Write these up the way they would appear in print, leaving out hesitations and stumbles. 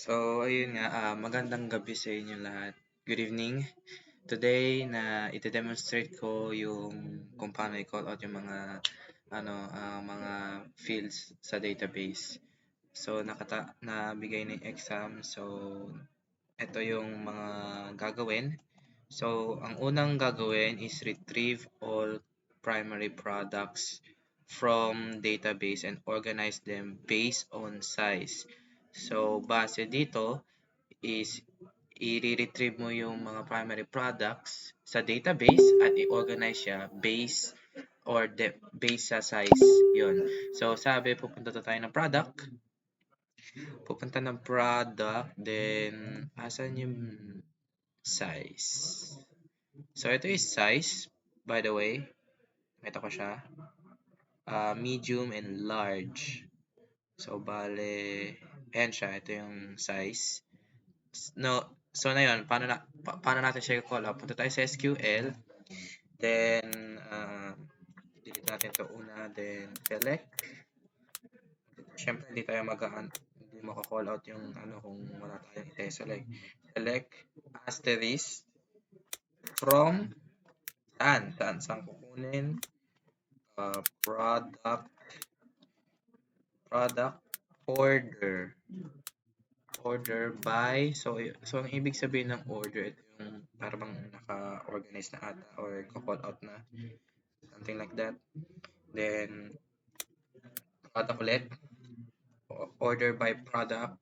So, ayun nga, magandang gabi sa inyo lahat. Good evening. Today na ite-demonstrate ko yung kung paano i-call out yung mga fields sa database. So, nabigay ng exam. So, ito yung mga gagawin. So, ang unang gagawin is retrieve all primary products from database and organize them based on size. So, base dito is i-retrieve mo yung mga primary products sa database at i-organize siya based sa size. Yun. So, sabi, pupunta ng product, then, asan yung size? So, ito is size, by the way. Ito ko siya. Medium and large. So, bale, ayan siya. Ito yung size. No, so na yun, paano natin siya i-call out? Punta tayo sa SQL, then, delete natin ito una, then select. Siyempre, hindi maka-call out yung kung wala tayong i-select. Select asterisk from saan kukunin? Product order by, so ang ibig sabihin ng order, ito yung parang naka-organize na ata or call out na, something like that. Then, product ulit, order by product.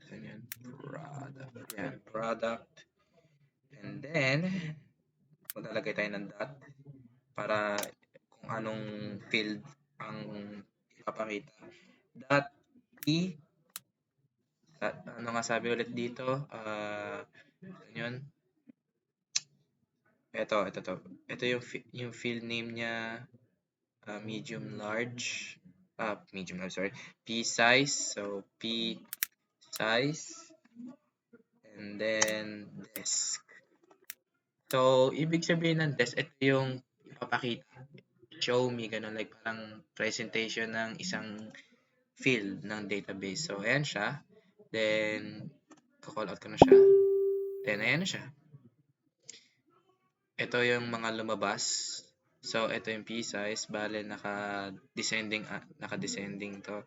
Saan yan? Product. Yan, product. And then, maglalagay tayo ng dot para kung anong field ang ipapakita. Dot P, ano nga sabi ulit dito? Yun. Ito yung field name niya, medium large, sorry, P size, so P size, and then desk. So, ibig sabihin ng desk, ito yung ipapakita, show me, ganun, like parang presentation ng isang field ng database. So, ayan siya, then, call out ko na siya, then ayan na siya. Ito yung mga lumabas. So, ito yung P size. Bale, naka-descending to.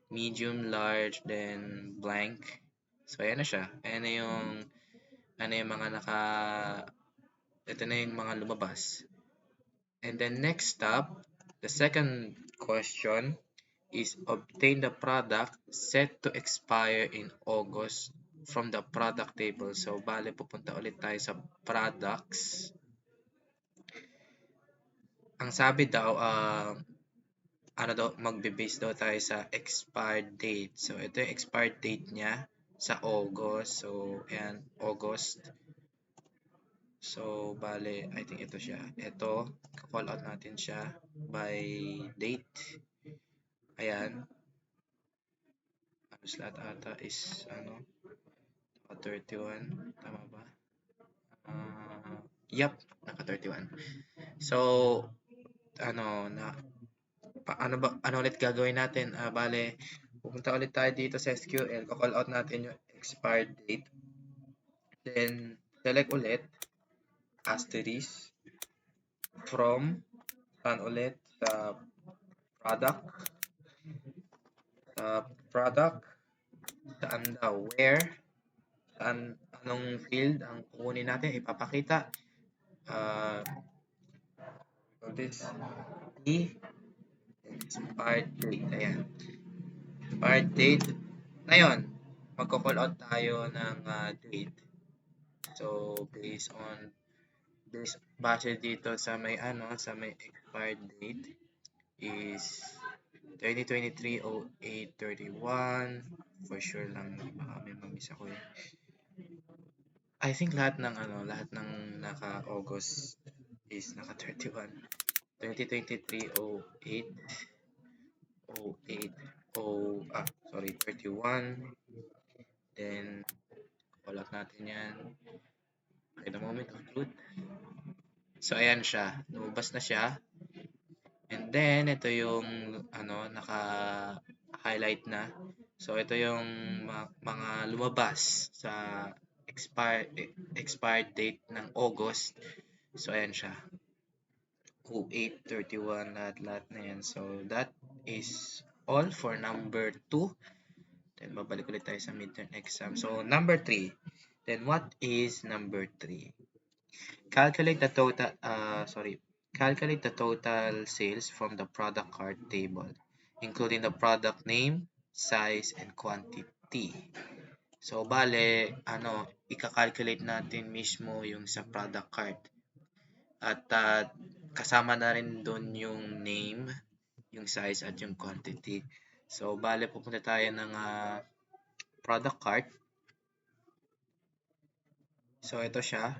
Medium, large, then blank. So, ayan na siya. Ayan na yung, ito na yung mga lumabas. And then, next step, the second question is obtain the product set to expire in August from the product table. So, bale, pupunta ulit tayo sa products. Ang sabi daw, magbe-base daw tayo sa expired date. So, ito yung expired date niya sa August. So, ayan, August. So, bale, I think ito siya. Ito, call out natin siya by date. Ayan. Halos lahat ata is, 31. Tama ba? Yup, naka 31. So, ano ulit gagawin natin? Bale, pupunta ulit tayo dito sa SQL, call out natin yung expired date. Then, select ulit, asterisk, from, saan ulit, sa product, saan daw, where, anong field ang kukunin natin, ipapakita, this, expired date, ayan, expired date. Ngayon, magko-call out tayo ng date. So, base base dito sa may expired date is 2023-08-31. For sure lang, baka may mamisa ko yun. I think lahat ng naka-August is naka 31. 2023-08 31. Then, call out natin yan. Okay, the moment of truth. So, ayan siya. Lumabas na siya. And then, ito yung, naka-highlight na. So, ito yung mga lumabas sa expired date ng August. So, ayan siya. 08, 31, lahat na yan. So, that is all for number 2. Then, babalik ulit tayo sa midterm exam. So, number 3. Then, what is number 3? Calculate the total, calculate the total sales from the product card table, including the product name, size, and quantity. So, bale, ika-calculate natin mismo yung sa product card. At kasama na rin doon yung name, yung size, at yung quantity. So, bale, pupunta tayo ng product cart. So, ito siya.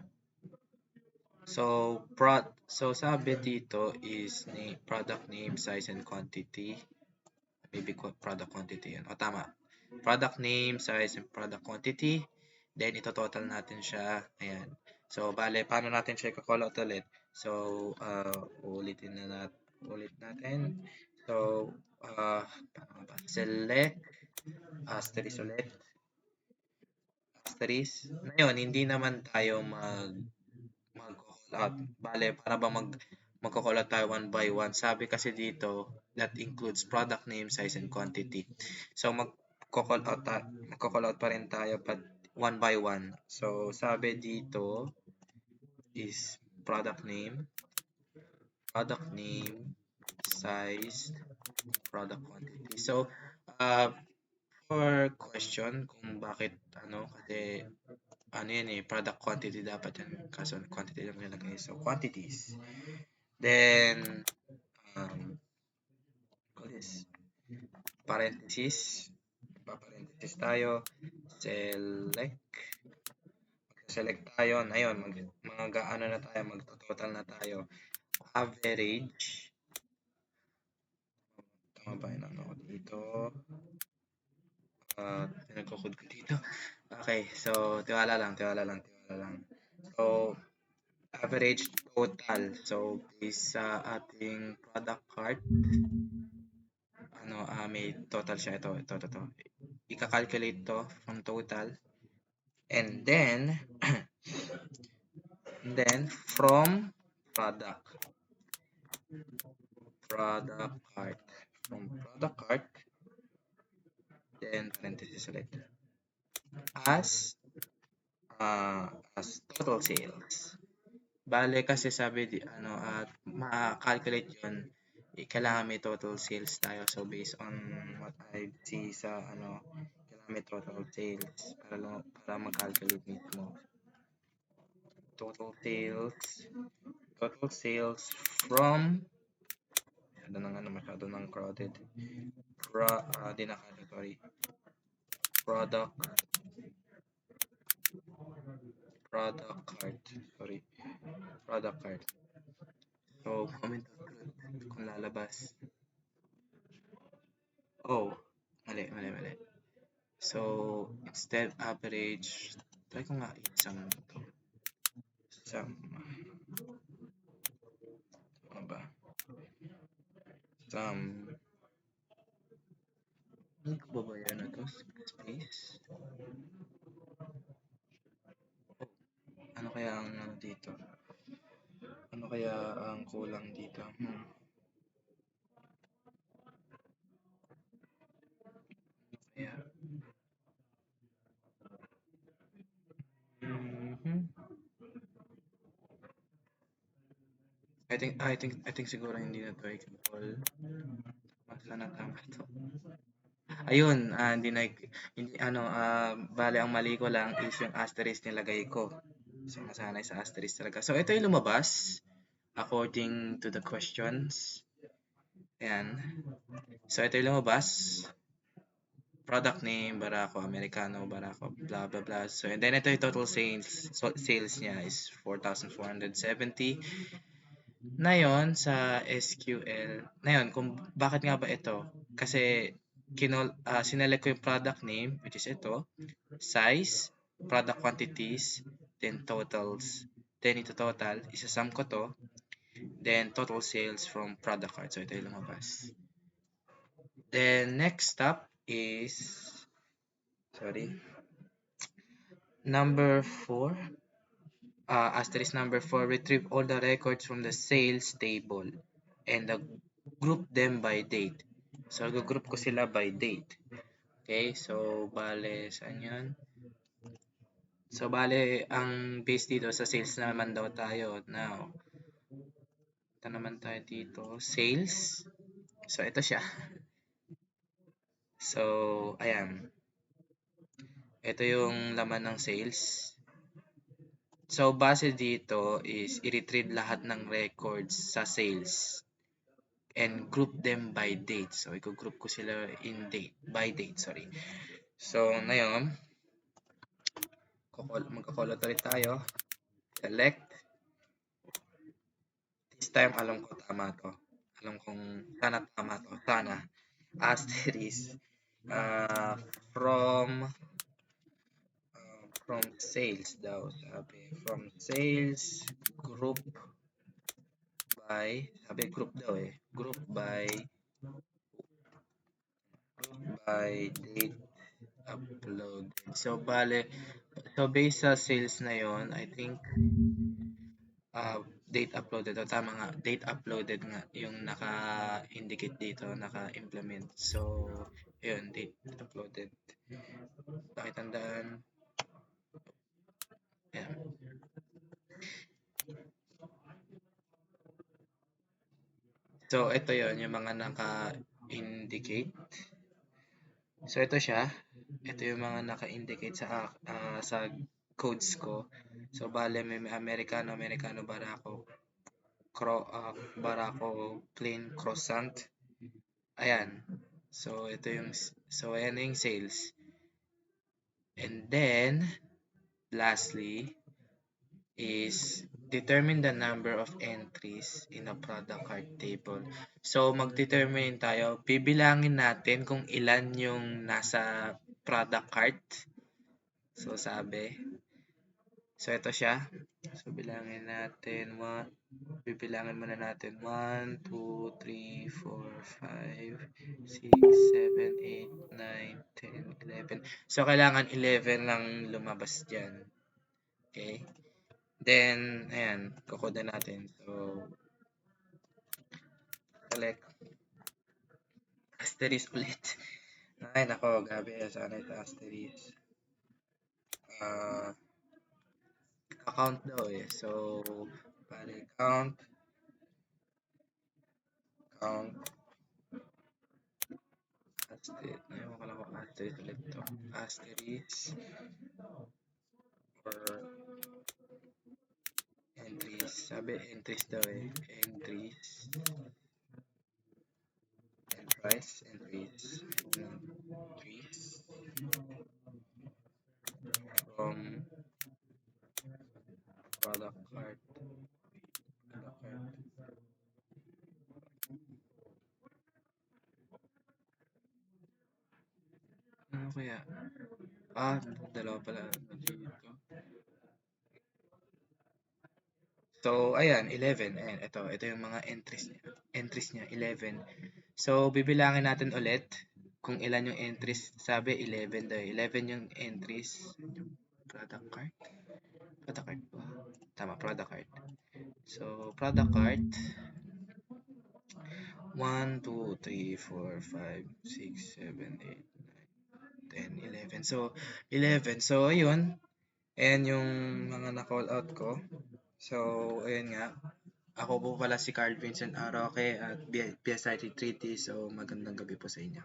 So, sabi dito is product name, size, and quantity. Maybe product quantity yan. O, tama. Product name, size, and product quantity. Then, ito total natin siya. Ayan. So, bale, paano natin siya i-call out ulit? So, ulit natin. So, select, asterisk ulit. Asterisk. Ngayon, hindi naman tayo mag-call out. Bale, para ba mag-call out tayo one by one? Sabi kasi dito, that includes product name, size, and quantity. So, mag-call out pa rin tayo one by one. So, sabi dito is product name, size, product quantity. So, for question kung bakit kasi yan product quantity dapat yan, kaso quantity lang nilagay. So, quantities. Then, parenthesis. Parenthesis tayo. Select tayo. Ngayon, mag-total na tayo. Average. Tama ba yun ko dito? Pinagkukod ko dito. Okay, so tiwala lang. So, average total. So, based sa ating product cart, may total siya. Ito. Ika-calculate to from total. And then, from product cart. From product cart, then parenthesis ulit. As total sales. Bale kasi sabi ma-calculate yun, kailangan may total sales tayo. So based on what I see sa kailangan may total sales para mag-calculate mismo. Total sales from masyado ng crowded. Product card. So, comment kung lalabas. Oh, mali. So, instead average, try ko nga isang to. Ano ba? Ano ko ba yan na to? Space? Ano kaya ang dito? Ano kaya ang kulang dito? Ano kaya? I think siguro hindi na to equal. Sana tama to. Ayun, bale ang mali ko lang is yung asterisk nilagay ko. So, nasanay sa asterisk talaga. So, ito yung lumabas according to the questions. Ayan. So, ito yung lumabas. Product name, Barako, Americano, Barako, blah, blah, blah. So, and then ito yung total sales niya is 4,470. Ngayon, sa SQL, ngayon, kung bakit nga ba ito? Kasi, sinelect ko yung product name, which is ito, size, product quantities, then totals. Then, ito total, isasum ko to, then total sales from product card. So, ito yung lumabas. Then, next step is Sorry. Number 4, asterisk number 4, retrieve all the records from the sales table and group them by date. So, group ko sila by date. Okay, so, bale, saan yan? So, bale, ang base dito sa sales naman daw tayo. Now, ito naman tayo dito, sales. So, ito siya. So, ayan. Ito yung laman ng sales. So, base dito is i-retrieve lahat ng records sa sales and group them by date. So, i-group ko sila in date, by date, sorry. So, ngayon, magkakolot ulit tayo. Select. This time, alam ko tama to. Alam kong sana tama to. Sana. Asterisk. From sales daw. Sabi, from sales group by, sabi group daw eh. Group by date upload. So, bale, so based sa sales na yon, I think date uploaded. O tama nga, date uploaded nga yung naka-indicate dito, naka-implement. So, yun, date uploaded. Pakitandaan. Ayan. So, ito yon yung mga naka-indicate. So, ito siya. Ito yung mga naka-indicate sa codes ko. So, bale, may Americano, Barako, plain croissant. Ayan. So, ayan yung sales. And then, lastly, is determine the number of entries in a product cart table. So, mag-determine tayo. Bibilangin natin kung ilan yung nasa product cart. So, sabi. So, ito siya. So, bibilangin muna natin 1, 2, 3, 4, 5, 6, 7, 8, 9, 10, 11. So, kailangan 11 lang lumabas dyan. Okay? Then, ayan, kukuda natin. So, select. Asterisk ulit. Ay, nako, gabi. Sana ito asterisk. Account daw eh. So, bali count. Asterisk. Ayaw ko lang kung asterisk ulit to. Asterisk. Or entries. Sabi entries daw eh. Entries. Entries. From product cart. Ano kaya? Dalawa pala dito. So, ayan, 11. Ayan, ito yung mga entries niya, 11. So, bibilangin natin ulit kung ilan yung entries. Sabi, 11 daw. 11 yung entries. Product cart? Product cart ba? Tama, product cart. So, product cart. 1, 2, 3, 4, 5, 6, 7, 8, 9, 10, 11. So, 11. So, ayun. Ayan yung mga na-call out ko. So, ayun nga. Ako po pala si Carl Vincent Aroque at PSIT Treaty. So, magandang gabi po sa inyo.